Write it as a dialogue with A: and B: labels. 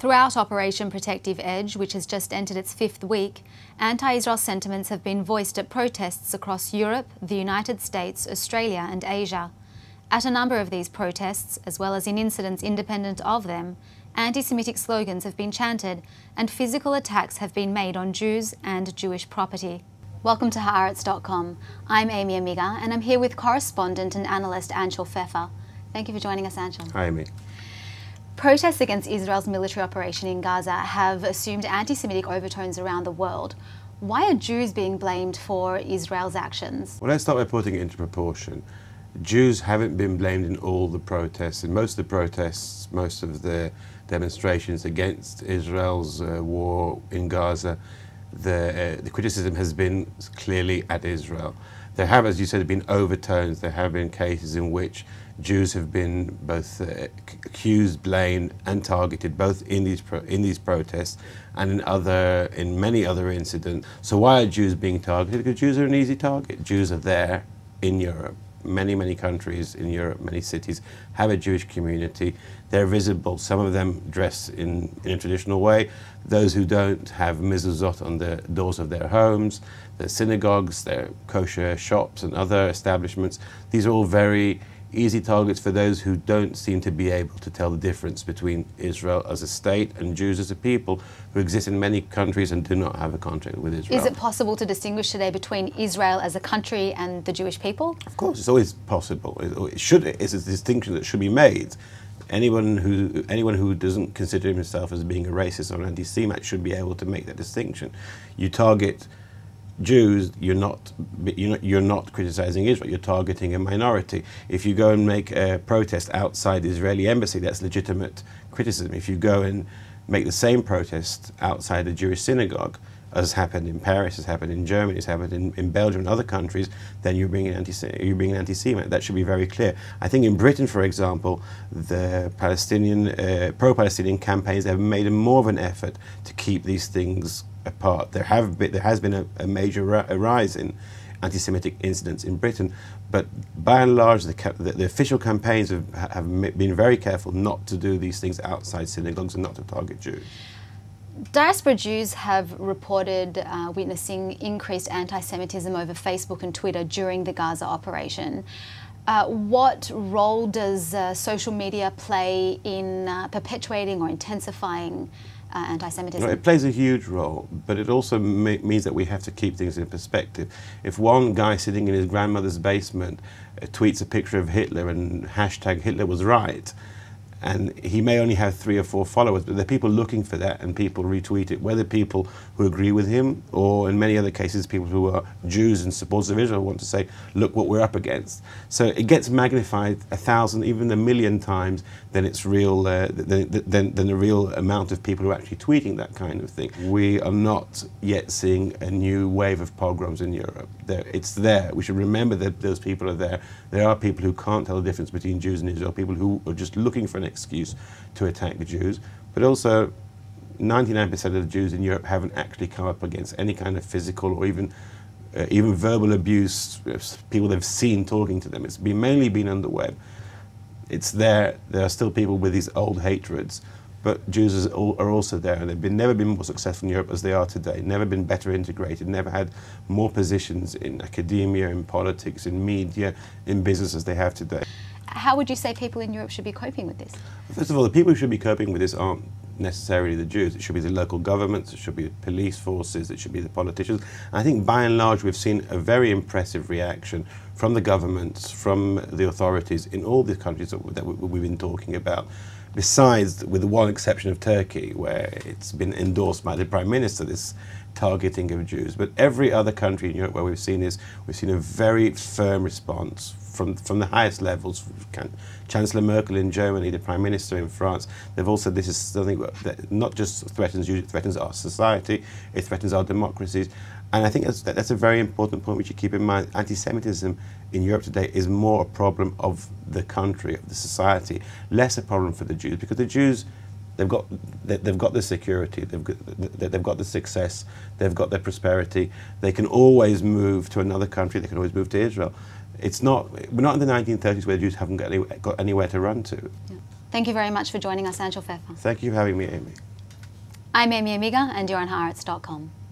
A: Throughout Operation Protective Edge, which has just entered its 5th week, anti-Israel sentiments have been voiced at protests across Europe, the United States, Australia and Asia. At a number of these protests, as well as in incidents independent of them, anti-Semitic slogans have been chanted and physical attacks have been made on Jews and Jewish property. Welcome to Haaretz.com. I'm Aimee Amiga and I'm here with correspondent and analyst Anshel Pfeffer. Thank you for joining us, Anshel.
B: Hi, Aimee.
A: Protests against Israel's military operation in Gaza have assumed anti-Semitic overtones around the world. Why are Jews being blamed for Israel's actions?
B: Well, let's start by putting it into proportion. Jews haven't been blamed in all the protests. In most of the protests, most of the demonstrations against Israel's war in Gaza, the criticism has been clearly at Israel. There have, as you said, been overtones. There have been cases in which Jews have been both accused, blamed and targeted, both in these protests and in many other incidents. So why are Jews being targeted? Because Jews are an easy target. Jews are there in Europe. Many countries in Europe, many cities have a Jewish community. They're visible. Some of them dress in a traditional way. Those who don't have mezuzot on the doors of their homes, their synagogues, their kosher shops and other establishments. These are all very easy targets for those who don't seem to be able to tell the difference between Israel as a state and Jews as a people who exist in many countries and do not have a contract with Israel.
A: Is it possible to distinguish today between Israel as a country and the Jewish people?
B: Of course, it's always possible. It's a distinction that should be made. Anyone who doesn't consider himself as being a racist or anti-Semite should be able to make that distinction. You target Jews, you're not criticizing Israel, you're targeting a minority. If you go and make a protest outside the Israeli embassy, that's legitimate criticism. If you go and make the same protest outside a Jewish synagogue, as happened in Paris, as happened in Germany, as happened in Belgium and other countries, then you're being an anti-Semite. That should be very clear. I think in Britain, for example, the pro-Palestinian campaigns have made more of an effort to keep these things apart. There has been a major rise in anti-Semitic incidents in Britain, but by and large the official campaigns have been very careful not to do these things outside synagogues and not to target Jews.
A: Diaspora Jews have reported witnessing increased anti-Semitism over Facebook and Twitter during the Gaza operation. What role does social media play in perpetuating or intensifying anti-Semitism?
B: It plays a huge role, but it also means that we have to keep things in perspective. If one guy sitting in his grandmother's basement tweets a picture of Hitler and hashtag Hitler was right, and he may only have 3 or 4 followers, but there are people looking for that and people retweet it, whether people who agree with him or in many other cases people who are Jews and supporters of Israel want to say, look what we're up against. So it gets magnified 1,000, even 1,000,000 times than its real, than the real amount of people who are actually tweeting that kind of thing. We are not yet seeing a new wave of pogroms in Europe. It's there. We should remember that those people are there. There are people who can't tell the difference between Jews and Israel, people who are just looking for an excuse to attack the Jews, but also 99% of the Jews in Europe haven't actually come up against any kind of physical or even verbal abuse, people they've seen talking to them. It's mainly been on the web. It's there. There are still people with these old hatreds, but Jews are also there, and they've never been more successful in Europe as they are today, never been better integrated, never had more positions in academia, in politics, in media, in business as they have today.
A: How would you say people in Europe should be coping with this?
B: First of all, the people who should be coping with this aren't necessarily the Jews. It should be the local governments, it should be the police forces, it should be the politicians. And I think by and large we've seen a very impressive reaction from the governments, from the authorities in all the countries that we've been talking about. Besides, with the one exception of Turkey, where it's been endorsed by the Prime Minister, this targeting of Jews. But every other country in Europe where we've seen this, we've seen a very firm response from the highest levels. Chancellor Merkel in Germany, the Prime Minister in France, they've all said this is something that not just threatens Jews, it threatens our society, it threatens our democracies. And I think that's a very important point we should keep in mind. Anti-Semitism in Europe today is more a problem of the country, of the society, less a problem for the Jews, because the Jews, they've got the security, they've got the success, they've got their prosperity. They can always move to another country, they can always move to Israel. We're not in the 1930s where the Jews haven't got anywhere to run to.
A: Yeah. Thank you very much for joining us, Anshel Pfeffer.
B: Thank you for having me, Aimee.
A: I'm Aimee Amiga and you're on Haaretz.com.